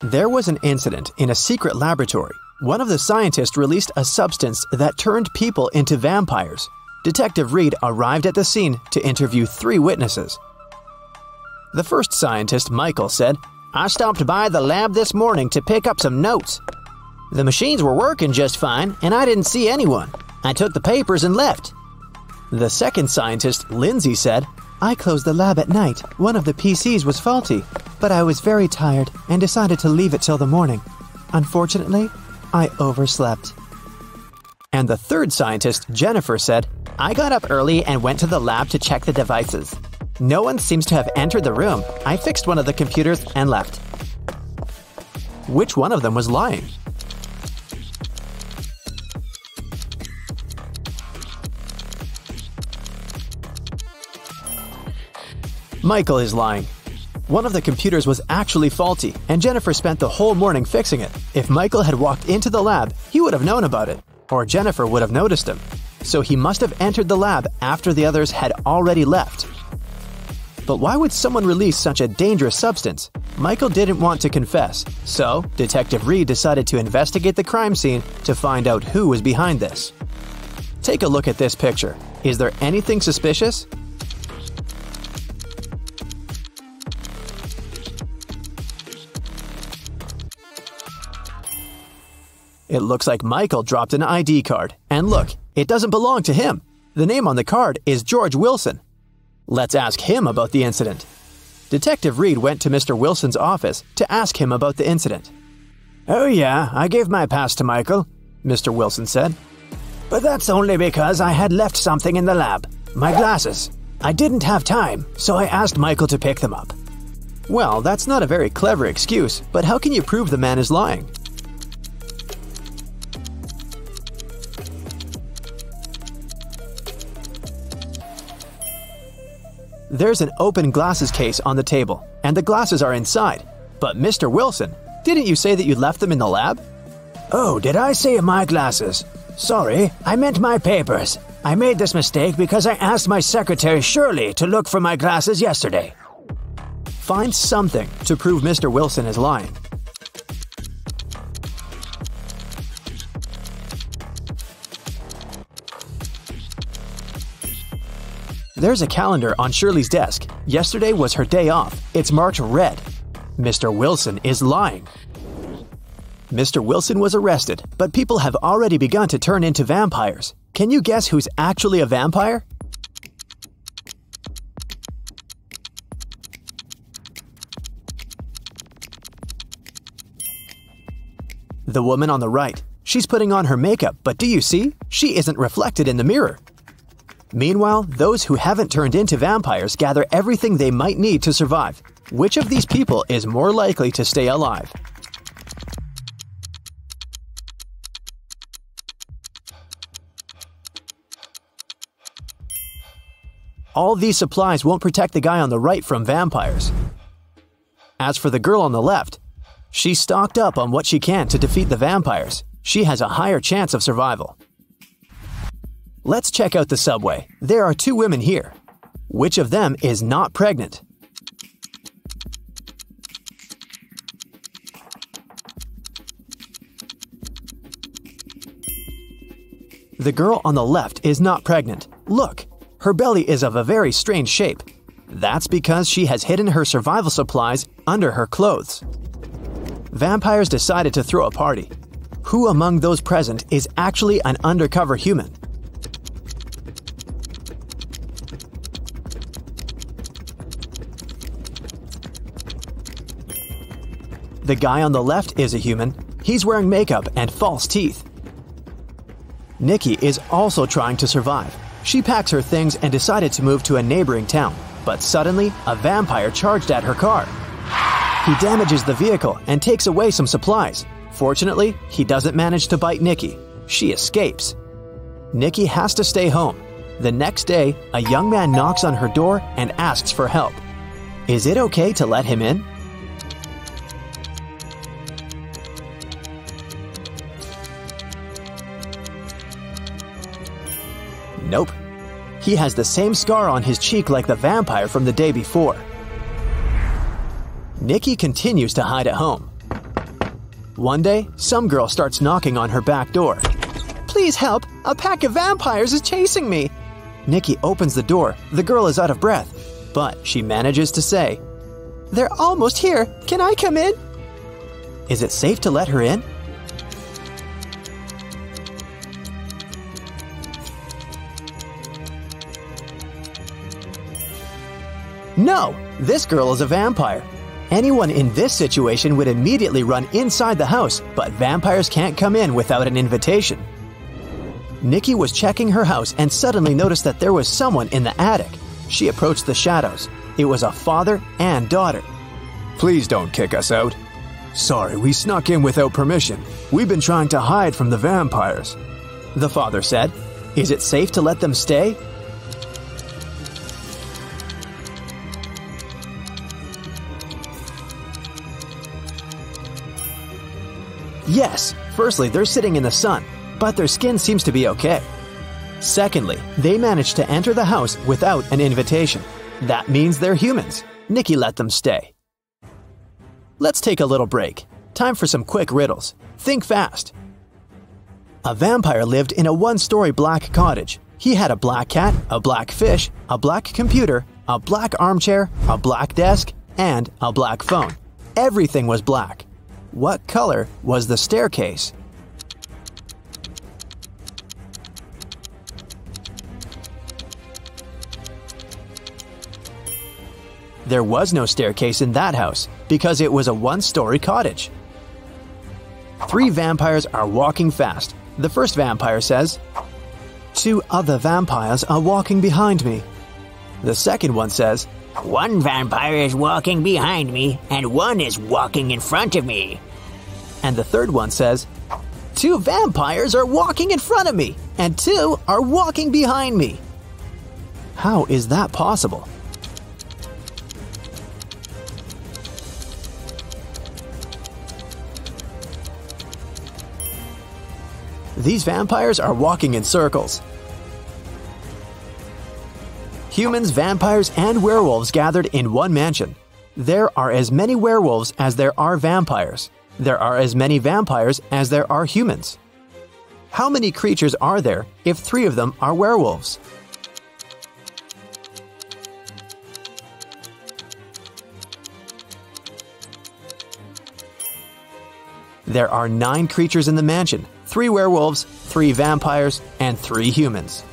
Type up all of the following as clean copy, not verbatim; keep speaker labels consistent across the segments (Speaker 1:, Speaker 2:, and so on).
Speaker 1: There was an incident in a secret laboratory. One of the scientists released a substance that turned people into vampires. Detective Reed arrived at the scene to interview 3 witnesses. The first scientist, Michael, said, "I stopped by the lab this morning to pick up some notes. The machines were working just fine, and I didn't see anyone. I took the papers and left." The second scientist, Lindsay, said, "I closed the lab at night. One of the PCs was faulty, but I was very tired and decided to leave it till the morning. Unfortunately, I overslept." And the third scientist, Jennifer, said, "I got up early and went to the lab to check the devices. No one seems to have entered the room. I fixed one of the computers and left." Which one of them was lying? Michael is lying. One of the computers was actually faulty, and Jennifer spent the whole morning fixing it. If Michael had walked into the lab, he would have known about it, or Jennifer would have noticed him. So he must have entered the lab after the others had already left. But why would someone release such a dangerous substance? Michael didn't want to confess, so Detective Reed decided to investigate the crime scene to find out who was behind this. Take a look at this picture. Is there anything suspicious? It looks like Michael dropped an ID card. And look, it doesn't belong to him. The name on the card is George Wilson. Let's ask him about the incident. Detective Reed went to Mr. Wilson's office to ask him about the incident.
Speaker 2: "Oh yeah, I gave my pass to Michael," Mr. Wilson said. "But that's only because I had left something in the lab. My glasses. I didn't have time, so I asked Michael to pick them up."
Speaker 1: Well, that's not a very clever excuse, but how can you prove the man is lying? There's an open glasses case on the table, and the glasses are inside. But Mr. Wilson, didn't you say that you left them in the lab?
Speaker 2: "Oh, did I say my glasses? Sorry, I meant my papers. I made this mistake because I asked my secretary Shirley to look for my glasses yesterday."
Speaker 1: Find something to prove Mr. Wilson is lying. There's a calendar on Shirley's desk. Yesterday was her day off. It's marked red. Mr. Wilson is lying. Mr. Wilson was arrested, but people have already begun to turn into vampires. Can you guess who's actually a vampire? The woman on the right. She's putting on her makeup, but do you see? She isn't reflected in the mirror. Meanwhile, those who haven't turned into vampires gather everything they might need to survive. Which of these people is more likely to stay alive? All these supplies won't protect the guy on the right from vampires. As for the girl on the left, she's stocked up on what she can to defeat the vampires. She has a higher chance of survival. Let's check out the subway. There are 2 women here. Which of them is not pregnant? The girl on the left is not pregnant. Look, her belly is of a very strange shape. That's because she has hidden her survival supplies under her clothes. Vampires decided to throw a party. Who among those present is actually an undercover human? The guy on the left is a human. He's wearing makeup and false teeth. Nikki is also trying to survive. She packs her things and decided to move to a neighboring town. But suddenly, a vampire charged at her car. He damages the vehicle and takes away some supplies. Fortunately, he doesn't manage to bite Nikki. She escapes. Nikki has to stay home. The next day, a young man knocks on her door and asks for help. Is it okay to let him in? Nope. He has the same scar on his cheek like the vampire from the day before. Nikki continues to hide at home. One day, some girl starts knocking on her back door.
Speaker 2: Please help! A pack of vampires is chasing me!
Speaker 1: Nikki opens the door. The girl is out of breath, but she manages to say,
Speaker 2: They're almost here. Can I come in?
Speaker 1: Is it safe to let her in? No, this girl is a vampire. Anyone in this situation would immediately run inside the house, but vampires can't come in without an invitation. Nikki was checking her house and suddenly noticed that there was someone in the attic. She approached the shadows. It was a father and daughter.
Speaker 3: Please don't kick us out. Sorry, we snuck in without permission. We've been trying to hide from the vampires.
Speaker 1: The father said, Is it safe to let them stay? Yes, firstly, they're sitting in the sun, but their skin seems to be okay. Secondly, they managed to enter the house without an invitation. That means they're humans. Nikki let them stay. Let's take a little break. Time for some quick riddles. Think fast. A vampire lived in a one-story black cottage. He had a black cat, a black fish, a black computer, a black armchair, a black desk, and a black phone. Everything was black. What color was the staircase? There was no staircase in that house because it was a one-story cottage. 3 vampires are walking fast. The first vampire says, 2 other vampires are walking behind me. The second one says,
Speaker 4: 1 vampire is walking behind me, and 1 is walking in front of me.
Speaker 1: And the third one says, 2 vampires are walking in front of me, and 2 are walking behind me. How is that possible? These vampires are walking in circles. Humans, vampires, and werewolves gathered in one mansion. There are as many werewolves as there are vampires. There are as many vampires as there are humans. How many creatures are there if 3 of them are werewolves? There are 9 creatures in the mansion, 3 werewolves, 3 vampires, and 3 humans.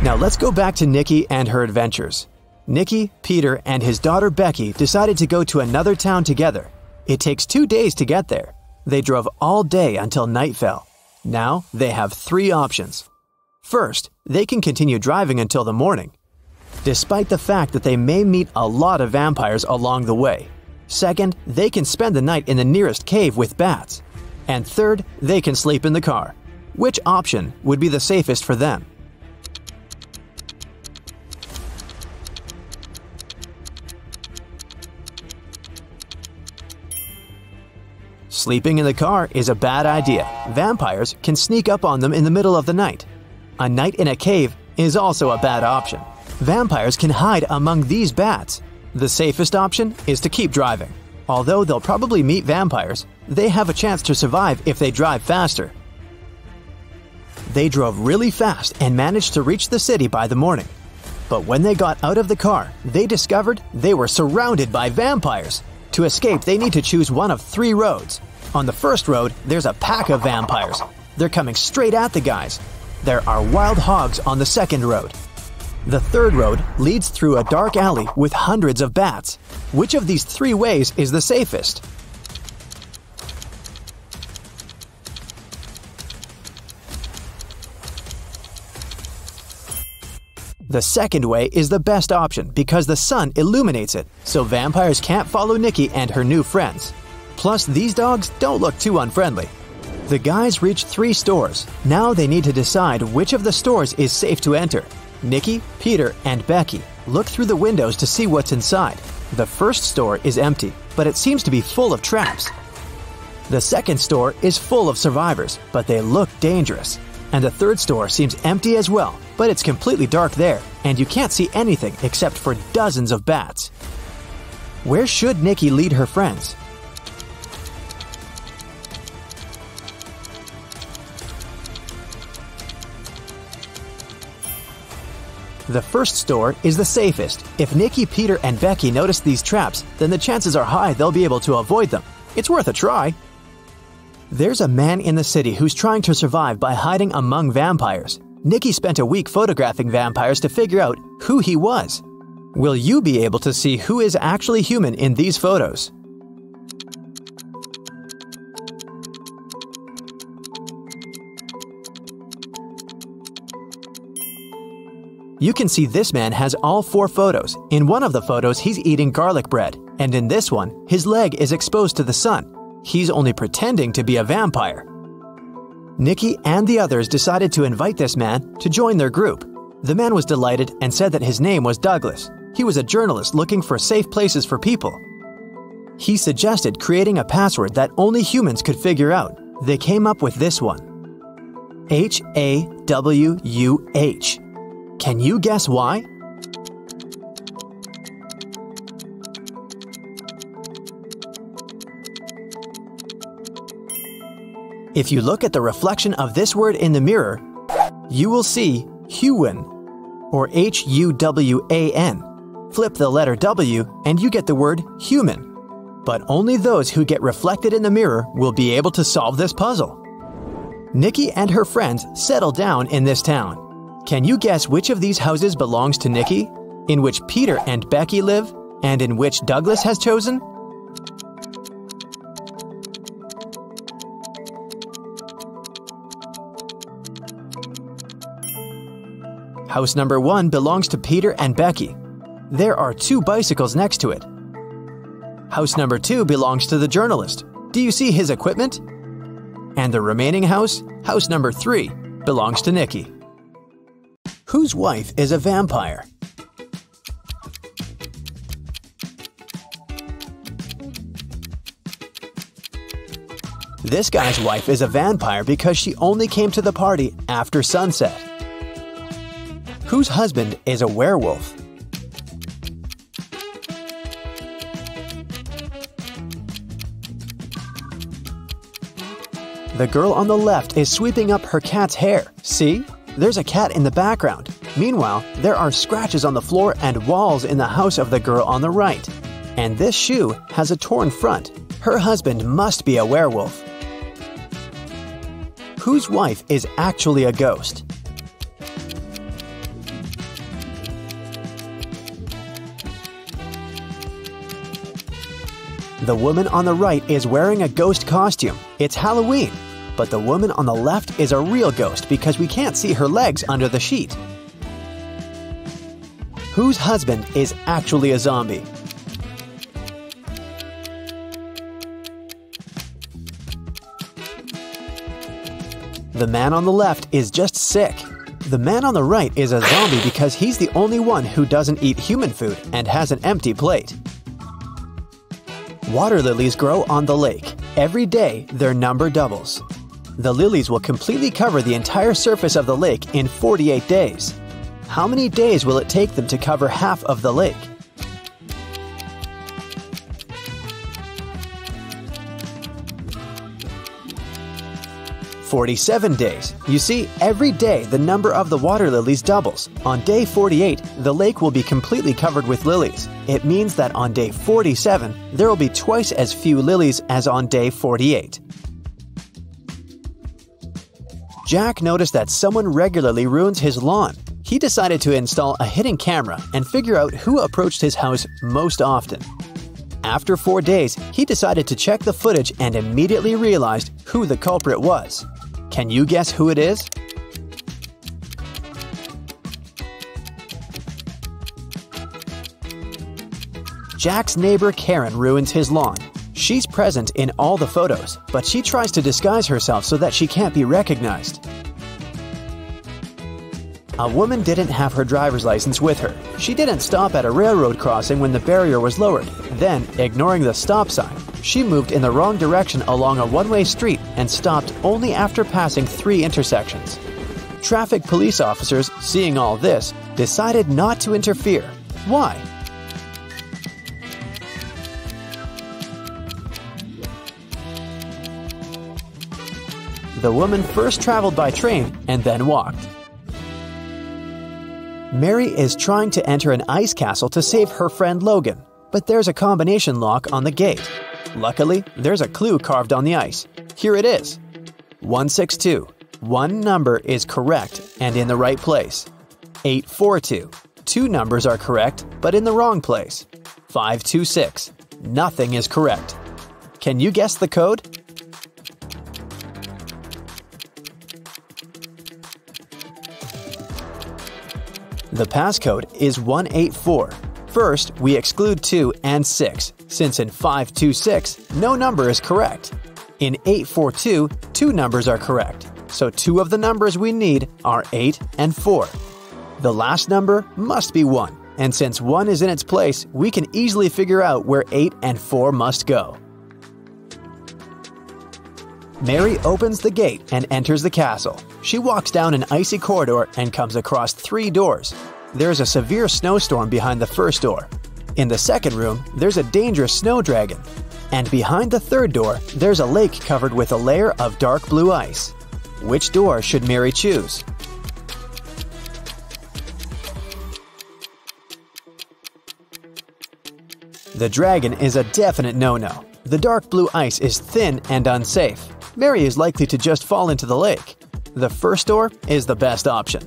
Speaker 1: Now let's go back to Nikki and her adventures. Nikki, Peter, and his daughter Becky decided to go to another town together. It takes 2 days to get there. They drove all day until night fell. Now they have 3 options. First, they can continue driving until the morning, despite the fact that they may meet a lot of vampires along the way. Second, they can spend the night in the nearest cave with bats. And third, they can sleep in the car. Which option would be the safest for them? Sleeping in the car is a bad idea. Vampires can sneak up on them in the middle of the night. A night in a cave is also a bad option. Vampires can hide among these bats. The safest option is to keep driving. Although they'll probably meet vampires, they have a chance to survive if they drive faster. They drove really fast and managed to reach the city by the morning. But when they got out of the car, they discovered they were surrounded by vampires. To escape, they need to choose one of 3 roads. On the first road, there's a pack of vampires. They're coming straight at the guys. There are wild hogs on the second road. The third road leads through a dark alley with hundreds of bats. Which of these 3 ways is the safest? The second way is the best option because the sun illuminates it, so vampires can't follow Nikki and her new friends. Plus, these dogs don't look too unfriendly. The guys reach 3 stores. Now they need to decide which of the stores is safe to enter. Nikki, Peter, and Becky look through the windows to see what's inside. The first store is empty, but it seems to be full of traps. The second store is full of survivors, but they look dangerous. And the third store seems empty as well, but it's completely dark there, and you can't see anything except for dozens of bats. Where should Nikki lead her friends? The first store is the safest. If Nikki, Peter, and Becky notice these traps, then the chances are high they'll be able to avoid them. It's worth a try. There's a man in the city who's trying to survive by hiding among vampires. Nikki spent a week photographing vampires to figure out who he was. Will you be able to see who is actually human in these photos? You can see this man has all 4 photos. In one of the photos, he's eating garlic bread, and in this one, his leg is exposed to the sun. He's only pretending to be a vampire. Nikki and the others decided to invite this man to join their group. The man was delighted and said that his name was Douglas. He was a journalist looking for safe places for people. He suggested creating a password that only humans could figure out. They came up with this one: HAWUH. Can you guess why? If you look at the reflection of this word in the mirror, you will see Huwan, or Huwan. Flip the letter W and you get the word human. But only those who get reflected in the mirror will be able to solve this puzzle. Nikki and her friends settle down in this town. Can you guess which of these houses belongs to Nikki, in which Peter and Becky live, and in which Douglas has chosen? House number 1 belongs to Peter and Becky. There are 2 bicycles next to it. House number 2 belongs to the journalist. Do you see his equipment? And the remaining house, house number 3, belongs to Nikki. Whose wife is a vampire? This guy's wife is a vampire because she only came to the party after sunset. Whose husband is a werewolf? The girl on the left is sweeping up her cat's hair. See? There's a cat in the background. Meanwhile, there are scratches on the floor and walls in the house of the girl on the right. And this shoe has a torn front. Her husband must be a werewolf. Whose wife is actually a ghost? The woman on the right is wearing a ghost costume. It's Halloween. But the woman on the left is a real ghost because we can't see her legs under the sheet. Whose husband is actually a zombie? The man on the left is just sick. The man on the right is a zombie because he's the only one who doesn't eat human food and has an empty plate. Water lilies grow on the lake. Every day, their number doubles. The lilies will completely cover the entire surface of the lake in 48 days. How many days will it take them to cover half of the lake? "47 days. You see, every day the number of the water lilies doubles. On day 48, the lake will be completely covered with lilies. It means that on day 47, there will be twice as few lilies as on day 48. Jack noticed that someone regularly ruins his lawn. He decided to install a hidden camera and figure out who approached his house most often. After 4 days, he decided to check the footage and immediately realized who the culprit was. Can you guess who it is? Jack's neighbor Karen ruins his lawn. She's present in all the photos, but she tries to disguise herself so that she can't be recognized. A woman didn't have her driver's license with her. She didn't stop at a railroad crossing when the barrier was lowered. Then, ignoring the stop sign, she moved in the wrong direction along a one-way street and stopped only after passing 3 intersections. Traffic police officers, seeing all this, decided not to interfere. Why? The woman first traveled by train and then walked. Mary is trying to enter an ice castle to save her friend Logan, but there's a combination lock on the gate. Luckily, there's a clue carved on the ice. Here it is. 162. One number is correct and in the right place. 842. Two numbers are correct, but in the wrong place. 526. Nothing is correct. Can you guess the code? The passcode is 184. First, we exclude 2 and 6, since in 526, no number is correct. In 842, two numbers are correct, so two of the numbers we need are 8 and 4. The last number must be 1, and since 1 is in its place, we can easily figure out where 8 and 4 must go. Mary opens the gate and enters the castle. She walks down an icy corridor and comes across 3 doors. There's a severe snowstorm behind the first door. In the second room, there's a dangerous snow dragon. And behind the third door, there's a lake covered with a layer of dark blue ice. Which door should Mary choose? The dragon is a definite no-no. The dark blue ice is thin and unsafe. Mary is likely to just fall into the lake. The first door is the best option.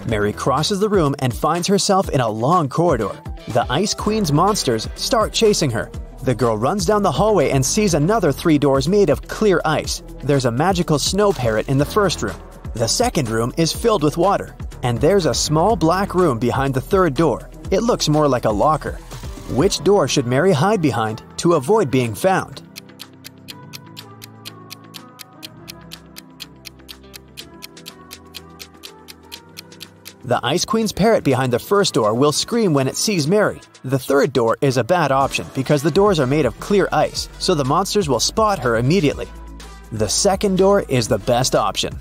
Speaker 1: Mary crosses the room and finds herself in a long corridor. The Ice Queen's monsters start chasing her. The girl runs down the hallway and sees another 3 doors made of clear ice. There's a magical snow parrot in the first room. The second room is filled with water. And there's a small black room behind the third door. It looks more like a locker. Which door should Mary hide behind to avoid being found? The Ice Queen's parrot behind the first door will scream when it sees Mary. The third door is a bad option because the doors are made of clear ice, so the monsters will spot her immediately. The second door is the best option.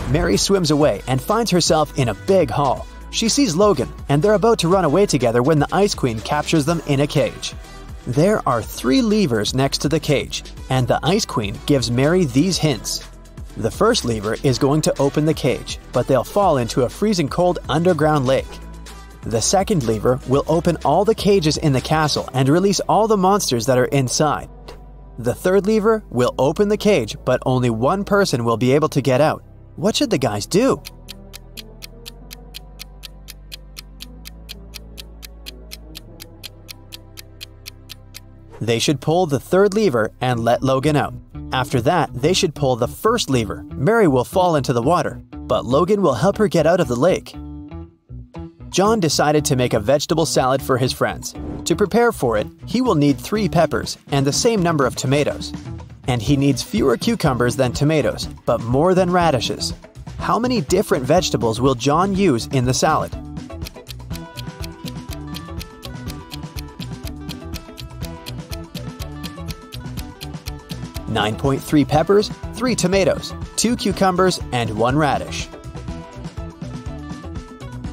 Speaker 1: Mary swims away and finds herself in a big hall. She sees Logan, and they're about to run away together when the Ice Queen captures them in a cage. There are 3 levers next to the cage, and the Ice Queen gives Mary these hints. The first lever is going to open the cage, but they'll fall into a freezing cold underground lake. The second lever will open all the cages in the castle and release all the monsters that are inside. The third lever will open the cage, but only one person will be able to get out. What should the guys do? They should pull the third lever and let Logan out. After that, they should pull the first lever. Mary will fall into the water, but Logan will help her get out of the lake. John decided to make a vegetable salad for his friends. To prepare for it, he will need 3 peppers and the same number of tomatoes. And he needs fewer cucumbers than tomatoes, but more than radishes. How many different vegetables will John use in the salad? .3 peppers, 3 tomatoes, 2 cucumbers, and 1 radish.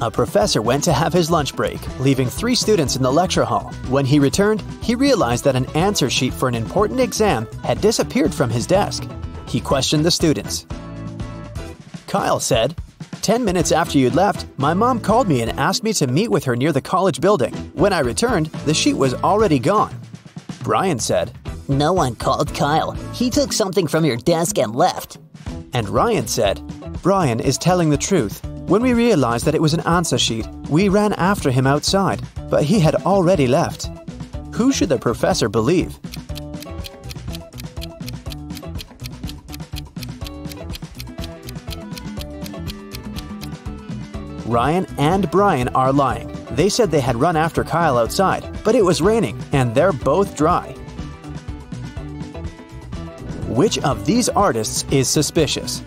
Speaker 1: A professor went to have his lunch break, leaving 3 students in the lecture hall. When he returned, he realized that an answer sheet for an important exam had disappeared from his desk. He questioned the students. Kyle said, "10 minutes after you'd left, my mom called me and asked me to meet with her near the college building. When I returned, the sheet was already gone." Brian said,
Speaker 4: No one called Kyle. He took something from your desk and left.
Speaker 1: and Ryan said, "Brian is telling the truth. When we realized that it was an answer sheet, we ran after him outside, but he had already left." Who should the professor believe? Ryan and Brian are lying. They said they had run after Kyle outside, but it was raining, and they're both dry. Which of these artists is suspicious?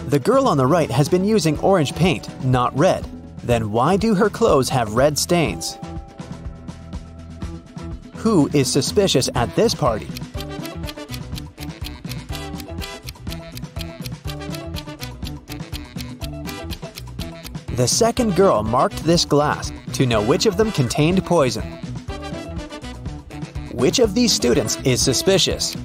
Speaker 1: The girl on the right has been using orange paint, not red. Then why do her clothes have red stains? Who is suspicious at this party? The second girl marked this glass to know which of them contained poison. Which of these students is suspicious?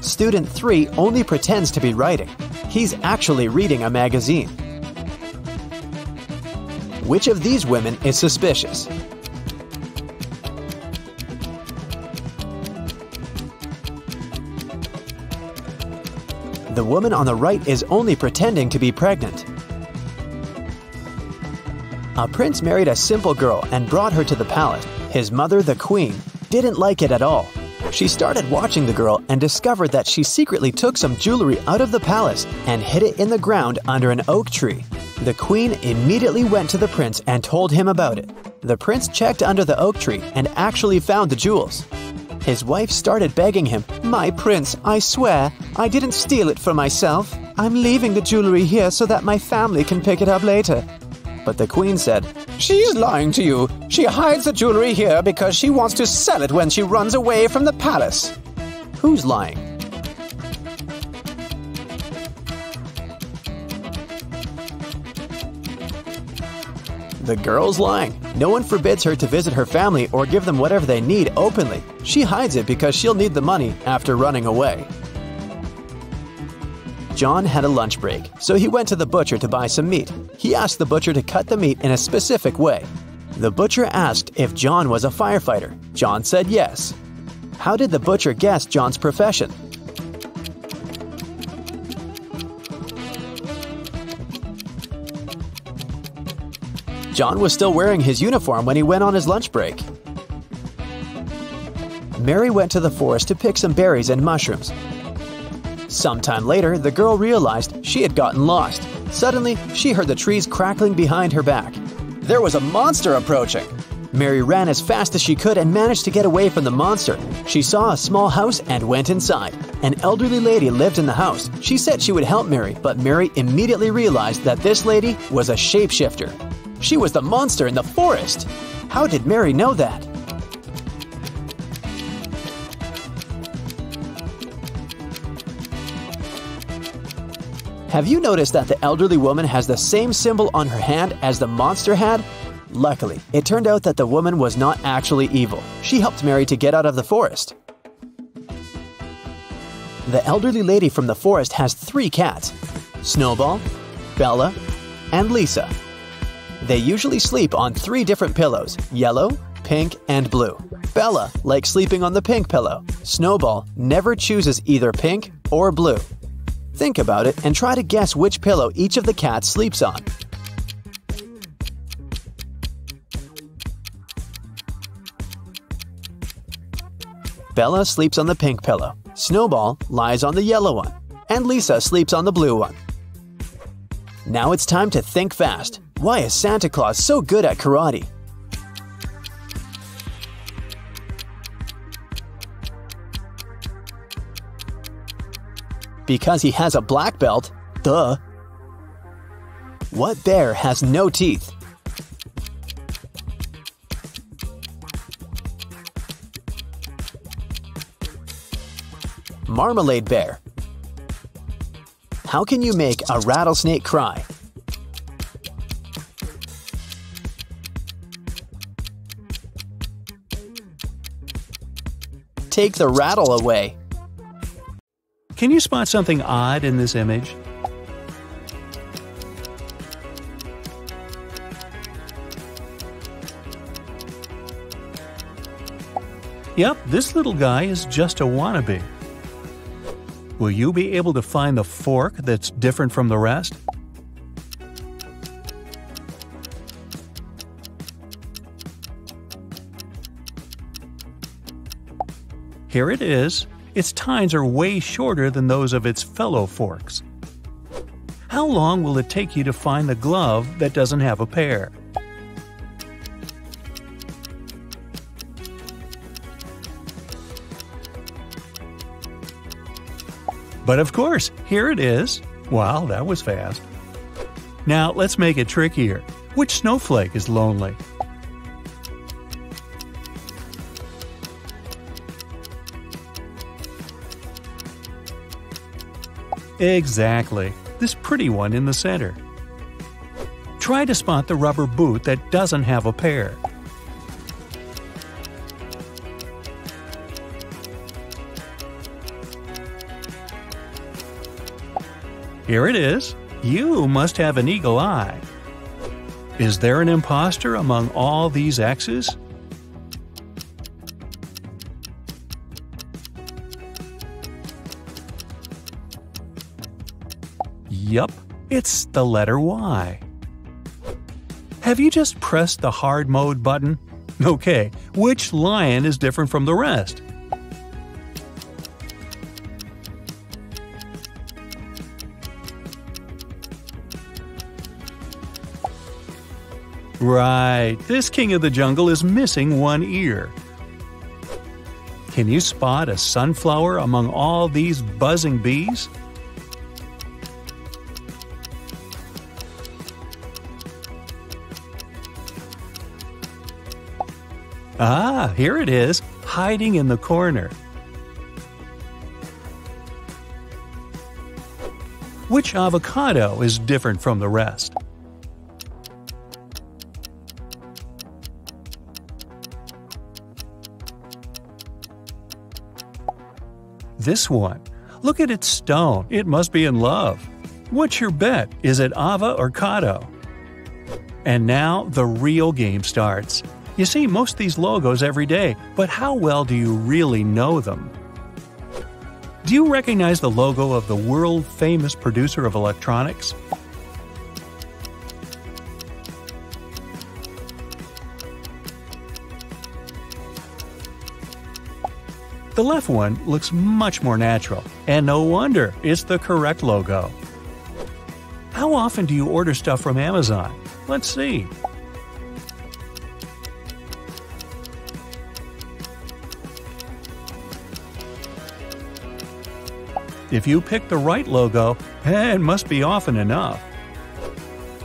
Speaker 1: Student 3 only pretends to be writing. He's actually reading a magazine. Which of these women is suspicious? The woman on the right is only pretending to be pregnant. A prince married a simple girl and brought her to the palace. His mother, the queen, didn't like it at all. She started watching the girl and discovered that she secretly took some jewelry out of the palace and hid it in the ground under an oak tree. The queen immediately went to the prince and told him about it. The prince checked under the oak tree and actually found the jewels. His wife started begging him, "My prince, I swear, I didn't steal it for myself. I'm leaving the jewelry here so that my family can pick it up later." But the queen said, "She's lying to you. She hides the jewelry here because she wants to sell it when she runs away from the palace." Who's lying? The girl's lying. No one forbids her to visit her family or give them whatever they need openly. She hides it because she'll need the money after running away. John had a lunch break, so he went to the butcher to buy some meat. He asked the butcher to cut the meat in a specific way. The butcher asked if John was a firefighter. John said yes. How did the butcher guess John's profession? John was still wearing his uniform when he went on his lunch break. Mary went to the forest to pick some berries and mushrooms. Sometime later, the girl realized she had gotten lost. Suddenly, she heard the trees crackling behind her back. There was a monster approaching. Mary ran as fast as she could and managed to get away from the monster. She saw a small house and went inside. An elderly lady lived in the house. She said she would help Mary, but Mary immediately realized that this lady was a shapeshifter. She was the monster in the forest. How did Mary know that? Have you noticed that the elderly woman has the same symbol on her hand as the monster had? Luckily, it turned out that the woman was not actually evil. She helped Mary to get out of the forest. The elderly lady from the forest has 3 cats: Snowball, Bella, and Lisa. They usually sleep on 3 different pillows: yellow, pink, and blue. Bella likes sleeping on the pink pillow. Snowball never chooses either pink or blue. Think about it and try to guess which pillow each of the cats sleeps on. Bella sleeps on the pink pillow, Snowball lies on the yellow one, and Lisa sleeps on the blue one. Now it's time to think fast. Why is Santa Claus so good at karate? Because he has a black belt. Duh. What bear has no teeth? Marmalade bear. How can you make a rattlesnake cry? Take the rattle away.
Speaker 5: Can you spot something odd in this image? Yep, this little guy is just a wannabe. Will you be able to find the fork that's different from the rest? Here it is. Its tines are way shorter than those of its fellow forks. How long will it take you to find the glove that doesn't have a pair? But of course, here it is. Wow, that was fast. Now let's make it trickier. Which snowflake is lonely? Exactly, this pretty one in the center. Try to spot the rubber boot that doesn't have a pair. Here it is. You must have an eagle eye. Is there an imposter among all these X's? Yup, it's the letter Y. Have you just pressed the hard mode button? Okay, which lion is different from the rest? Right, this king of the jungle is missing one ear. Can you spot a sunflower among all these buzzing bees? Ah, here it is, hiding in the corner. Which avocado is different from the rest? This one. Look at its stone. It must be in love. What's your bet? Is it Ava or Kato? And now the real game starts. You see most of these logos every day, but how well do you really know them? Do you recognize the logo of the world-famous producer of electronics? The left one looks much more natural, and no wonder, it's the correct logo. How often do you order stuff from Amazon? Let's see. If you pick the right logo, it must be often enough.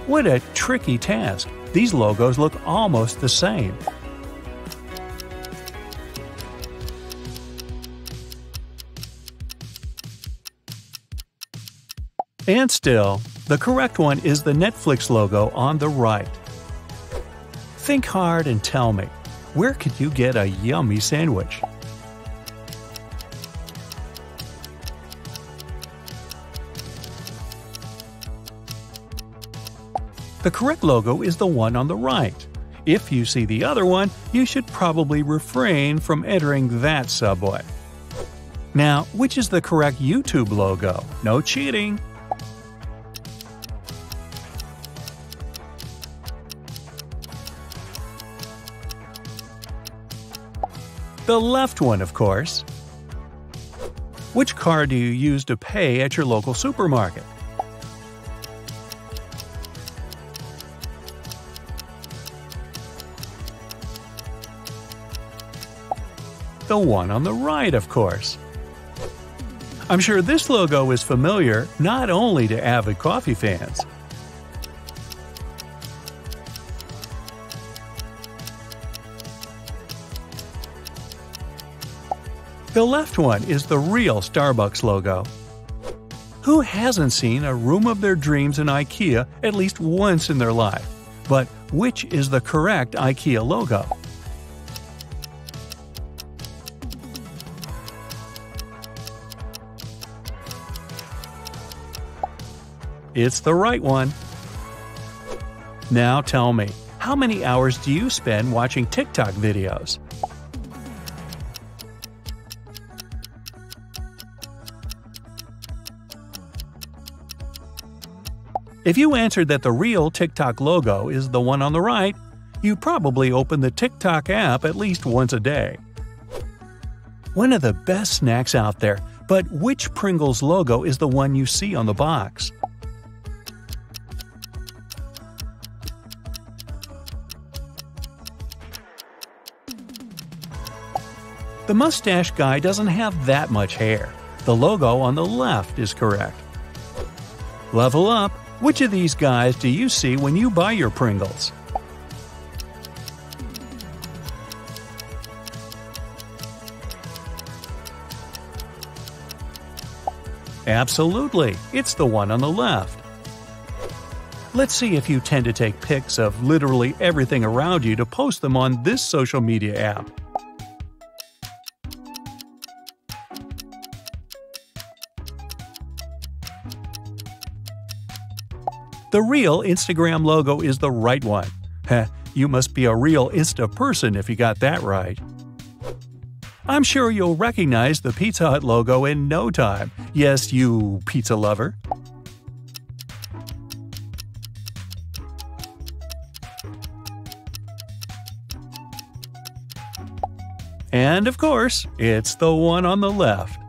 Speaker 5: What a tricky task. These logos look almost the same. And still, the correct one is the Netflix logo on the right. Think hard and tell me, where could you get a yummy sandwich? The correct logo is the one on the right. If you see the other one, you should probably refrain from entering that subway. Now, which is the correct YouTube logo? No cheating! The left one, of course. Which card do you use to pay at your local supermarket? The one on the right, of course. I'm sure this logo is familiar not only to avid coffee fans. The left one is the real Starbucks logo. Who hasn't seen a room of their dreams in IKEA at least once in their life? But which is the correct IKEA logo? It's the right one. Now tell me, how many hours do you spend watching TikTok videos? If you answered that the real TikTok logo is the one on the right, you probably open the TikTok app at least once a day. One of the best snacks out there, but which Pringles logo is the one you see on the box? The mustache guy doesn't have that much hair. The logo on the left is correct. Level up! Which of these guys do you see when you buy your Pringles? Absolutely, it's the one on the left. Let's see if you tend to take pics of literally everything around you to post them on this social media app. The real Instagram logo is the right one. Heh, you must be a real Insta person if you got that right. I'm sure you'll recognize the Pizza Hut logo in no time. Yes, you pizza lover. And of course, it's the one on the left.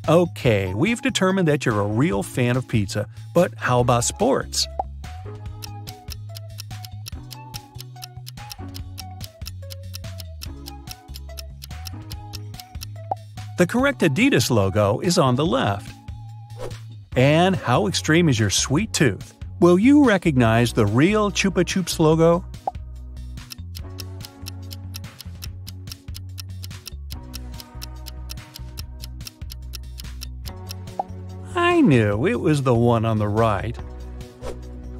Speaker 5: Okay, we've determined that you're a real fan of pizza, but how about sports? The correct Adidas logo is on the left. And how extreme is your sweet tooth? Will you recognize the real Chupa Chups logo? I knew it was the one on the right.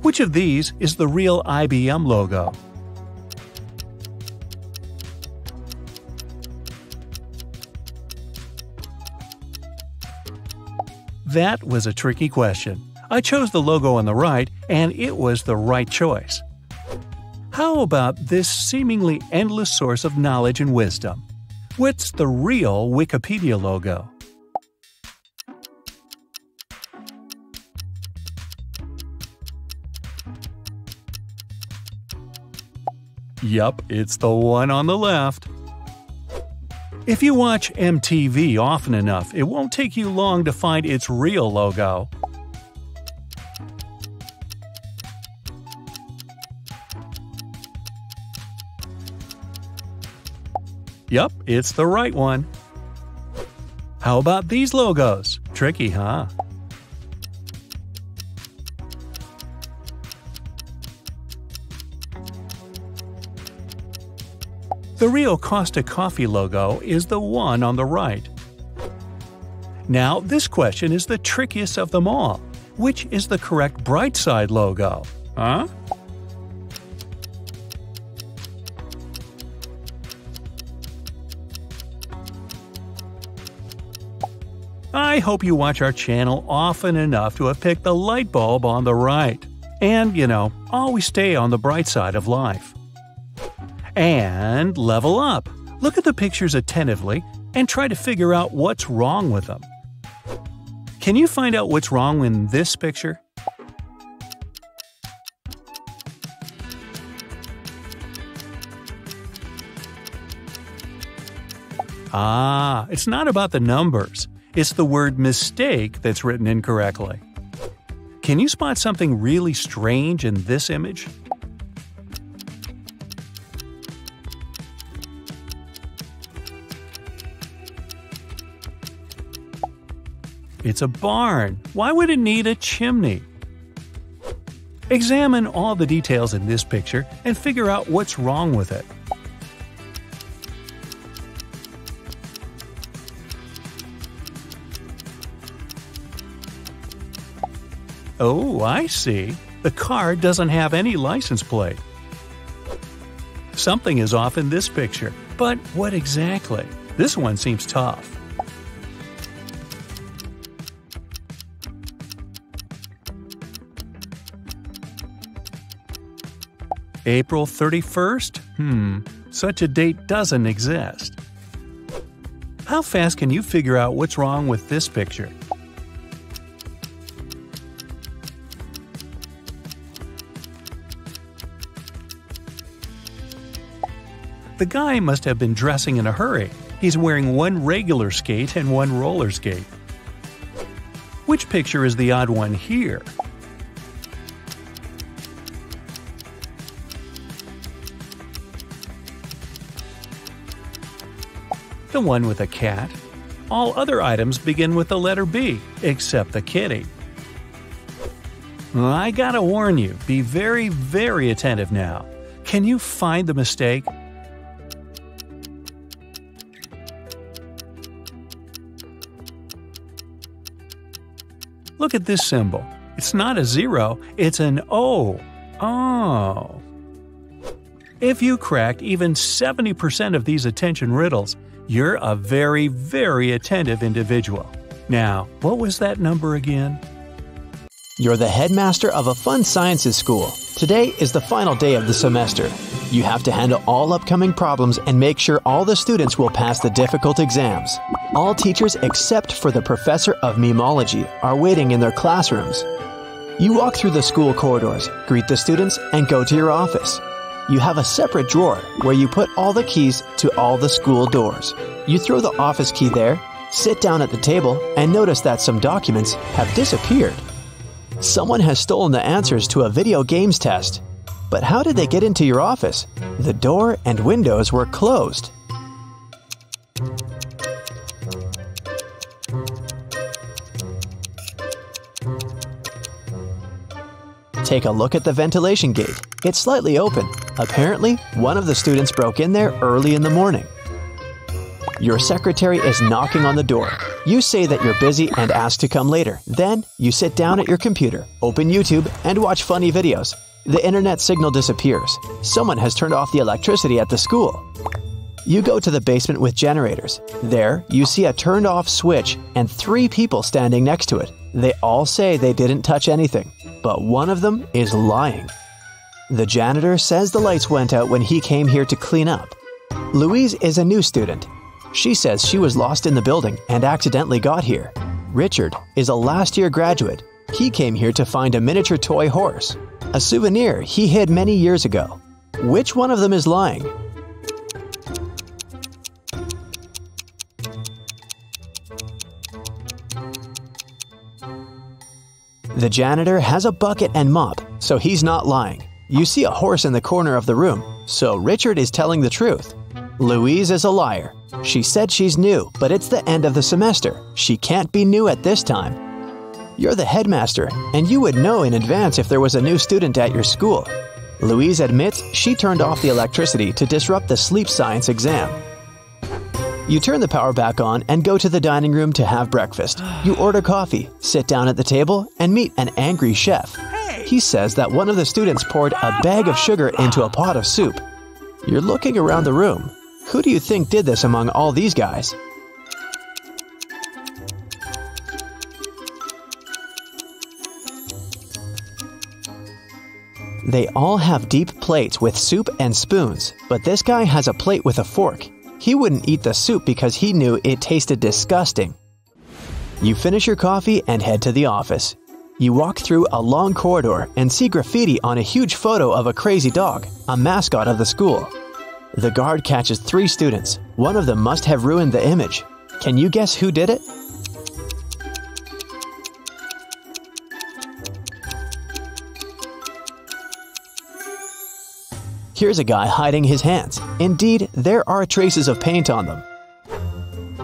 Speaker 5: Which of these is the real IBM logo? That was a tricky question. I chose the logo on the right, and it was the right choice. How about this seemingly endless source of knowledge and wisdom? What's the real Wikipedia logo? Yup, it's the one on the left. If you watch MTV often enough, it won't take you long to find its real logo. Yup, it's the right one. How about these logos? Tricky, huh? The real Costa Coffee logo is the one on the right. Now, this question is the trickiest of them all. Which is the correct Brightside logo? Huh? I hope you watch our channel often enough to have picked the light bulb on the right. And, always stay on the bright side of life. And level up. Look at the pictures attentively and try to figure out what's wrong with them. Can you find out what's wrong in this picture? Ah, it's not about the numbers. It's the word mistake that's written incorrectly. Can you spot something really strange in this image? It's a barn. Why would it need a chimney? Examine all the details in this picture and figure out what's wrong with it. Oh, I see. The car doesn't have any license plate. Something is off in this picture, but what exactly? This one seems tough. April 31st? Such a date doesn't exist. How fast can you figure out what's wrong with this picture? The guy must have been dressing in a hurry. He's wearing one regular skate and one roller skate. Which picture is the odd one here? The one with a cat. All other items begin with the letter B, except the kitty. I gotta warn you, be very, very attentive now. Can you find the mistake? Look at this symbol. It's not a 0, it's an O. Oh. If you cracked even 70% of these attention riddles, you're a very, very attentive individual. Now, what was that number again?
Speaker 1: You're the headmaster of a fun sciences school. Today is the final day of the semester. You have to handle all upcoming problems and make sure all the students will pass the difficult exams. All teachers except for the professor of memology are waiting in their classrooms. You walk through the school corridors, greet the students, and go to your office. You have a separate drawer where you put all the keys to all the school doors. You throw the office key there, sit down at the table, and notice that some documents have disappeared. Someone has stolen the answers to a video games test. But how did they get into your office? The door and windows were closed. Take a look at the ventilation gate. It's slightly open. Apparently, one of the students broke in there early in the morning. Your secretary is knocking on the door. You say that you're busy and ask to come later. Then, you sit down at your computer, open YouTube, and watch funny videos. The internet signal disappears. Someone has turned off the electricity at the school. You go to the basement with generators. There, you see a turned-off switch and 3 people standing next to it. They all say they didn't touch anything, but one of them is lying. The janitor says the lights went out when he came here to clean up. Louise is a new student. She says she was lost in the building and accidentally got here. Richard is a last-year graduate. He came here to find a miniature toy horse, a souvenir he hid many years ago. Which one of them is lying? The janitor has a bucket and mop, so he's not lying. You see a horse in the corner of the room, so Richard is telling the truth. Louise is a liar. She said she's new, but it's the end of the semester. She can't be new at this time. You're the headmaster, and you would know in advance if there was a new student at your school. Louise admits she turned off the electricity to disrupt the sleep science exam. You turn the power back on and go to the dining room to have breakfast. You order coffee, sit down at the table, and meet an angry chef. He says that one of the students poured a bag of sugar into a pot of soup. You're looking around the room. Who do you think did this among all these guys? They all have deep plates with soup and spoons, but this guy has a plate with a fork. He wouldn't eat the soup because he knew it tasted disgusting. You finish your coffee and head to the office. You walk through a long corridor and see graffiti on a huge photo of a crazy dog, a mascot of the school. The guard catches 3 students. One of them must have ruined the image. Can you guess who did it? Here's a guy hiding his hands. Indeed, there are traces of paint on them.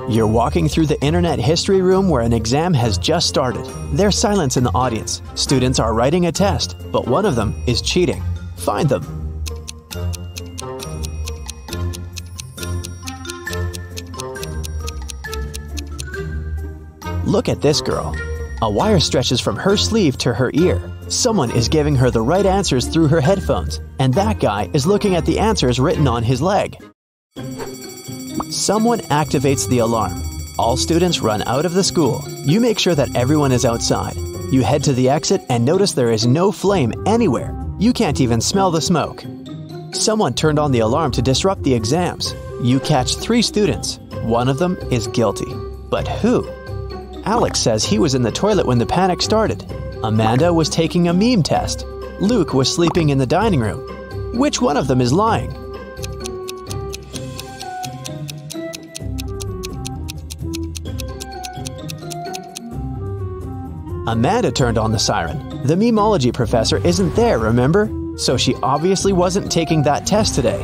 Speaker 1: You're walking through the internet history room where an exam has just started. There's silence in the audience. Students are writing a test, but one of them is cheating. Find them. Look at this girl. A wire stretches from her sleeve to her ear. Someone is giving her the right answers through her headphones, and that guy is looking at the answers written on his leg. Someone activates the alarm. All students run out of the school. You make sure that everyone is outside. You head to the exit and notice there is no flame anywhere. You can't even smell the smoke. Someone turned on the alarm to disrupt the exams. You catch 3 students. One of them is guilty. But who? Alex says he was in the toilet when the panic started. Amanda was taking a meme test. Luke was sleeping in the dining room. Which one of them is lying? Amanda turned on the siren. The memology professor isn't there, remember? So she obviously wasn't taking that test today.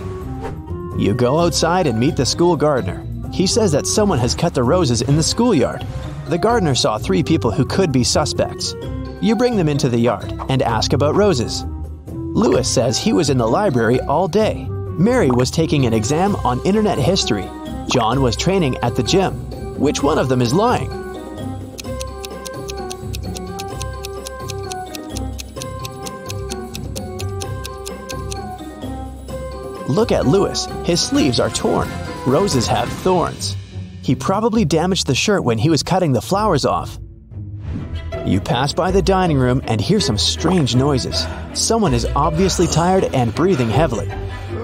Speaker 1: You go outside and meet the school gardener. He says that someone has cut the roses in the schoolyard. The gardener saw 3 people who could be suspects. You bring them into the yard and ask about roses. Lewis says he was in the library all day. Mary was taking an exam on internet history. John was training at the gym. Which one of them is lying? Look at Louis. His sleeves are torn. Roses have thorns. He probably damaged the shirt when he was cutting the flowers off. You pass by the dining room and hear some strange noises. Someone is obviously tired and breathing heavily.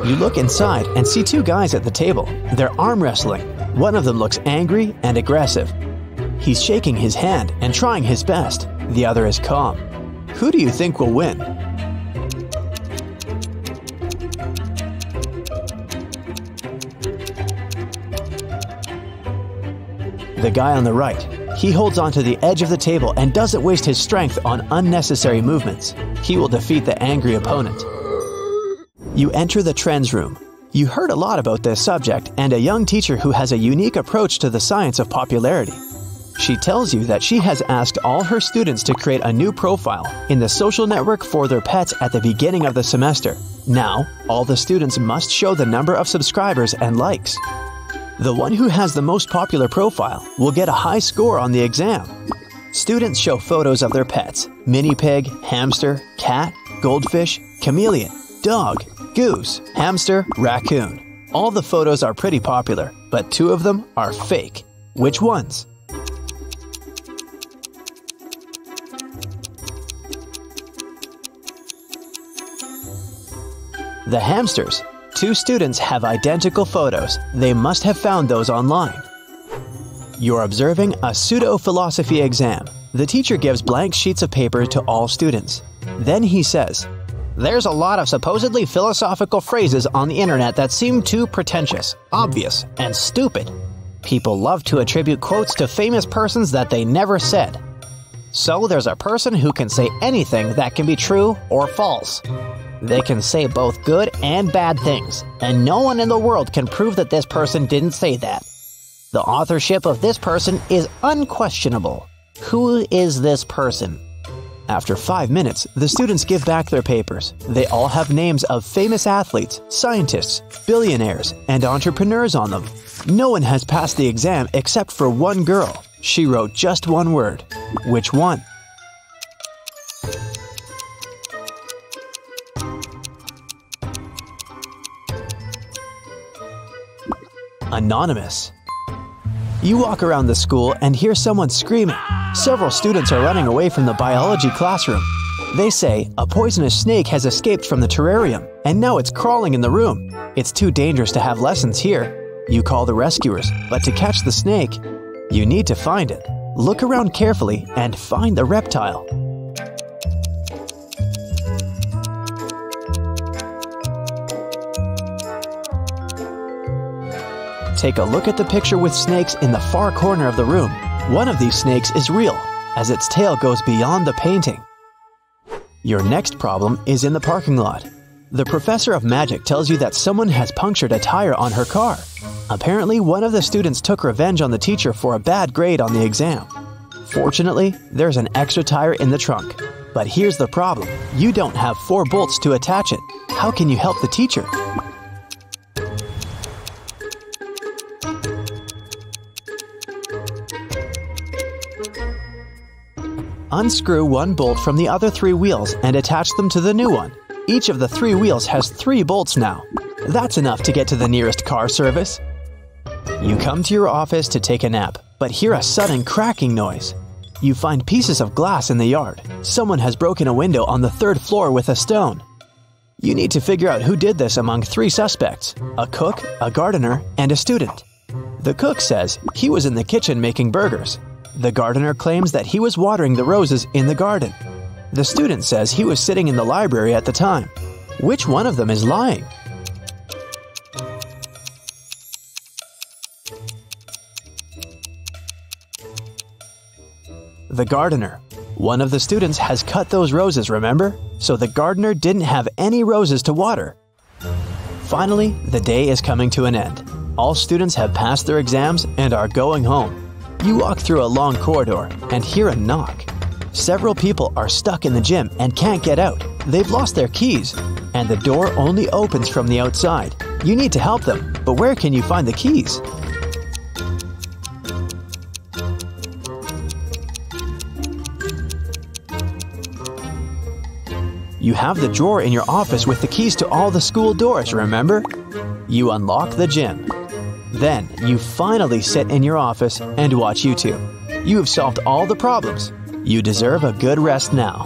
Speaker 1: You look inside and see two guys at the table. They're arm wrestling. One of them looks angry and aggressive. He's shaking his hand and trying his best. The other is calm. Who do you think will win? The guy on the right. He holds onto the edge of the table and doesn't waste his strength on unnecessary movements. He will defeat the angry opponent. You enter the trends room. You heard a lot about this subject and a young teacher who has a unique approach to the science of popularity. She tells you that she has asked all her students to create a new profile in the social network for their pets at the beginning of the semester. Now, all the students must show the number of subscribers and likes. The one who has the most popular profile will get a high score on the exam. Students show photos of their pets: mini pig, hamster, cat, goldfish, chameleon, dog, goose, hamster, raccoon. All the photos are pretty popular, but two of them are fake. Which ones? The hamsters. Two students have identical photos. They must have found those online. You're observing a pseudo-philosophy exam. The teacher gives blank sheets of paper to all students. Then he says,
Speaker 2: "There's a lot of supposedly philosophical phrases on the internet that seem too pretentious, obvious, and stupid. People love to attribute quotes to famous persons that they never said. So there's a person who can say anything that can be true or false. They can say both good and bad things, and no one in the world can prove that this person didn't say that. The authorship of this person is unquestionable. Who is this person?" After 5 minutes, the students give back their papers. They all have names of famous athletes, scientists, billionaires, and entrepreneurs on them. No one has passed the exam except for one girl. She wrote just one word. Which one? Anonymous. You walk around the school and hear someone screaming. Several students are running away from the biology classroom. They say a poisonous snake has escaped from the terrarium, and now it's crawling in the room. It's too dangerous to have lessons here. You call the rescuers, but to catch the snake, you need to find it. Look around carefully and find the reptile. Take a look at the picture with snakes in the far corner of the room. One of these snakes is real, as its tail goes beyond the painting. Your next problem is in the parking lot. The professor of magic tells you that someone has punctured a tire on her car. Apparently, one of the students took revenge on the teacher for a bad grade on the exam. Fortunately, there's an extra tire in the trunk. But here's the problem. You don't have 4 bolts to attach it. How can you help the teacher? Unscrew one bolt from the other 3 wheels and attach them to the new one. Each of the 3 wheels has 3 bolts now. That's enough to get to the nearest car service. You come to your office to take a nap, but hear a sudden cracking noise. You find pieces of glass in the yard. Someone has broken a window on the 3rd floor with a stone. You need to figure out who did this among 3 suspects: a cook, a gardener, and a student. The cook says he was in the kitchen making burgers. The gardener claims that he was watering the roses in the garden. The student says he was sitting in the library at the time. Which one of them is lying? The gardener. One of the students has cut those roses, remember? So the gardener didn't have any roses to water. Finally, the day is coming to an end. All students have passed their exams and are going home. You walk through a long corridor and hear a knock. Several people are stuck in the gym and can't get out. They've lost their keys, and the door only opens from the outside. You need to help them, but where can you find the keys?
Speaker 1: You have the drawer in your office with the keys to all the school doors, remember? You unlock the gym. Then, you finally sit in your office and watch YouTube. You have solved all the problems. You deserve a good rest now.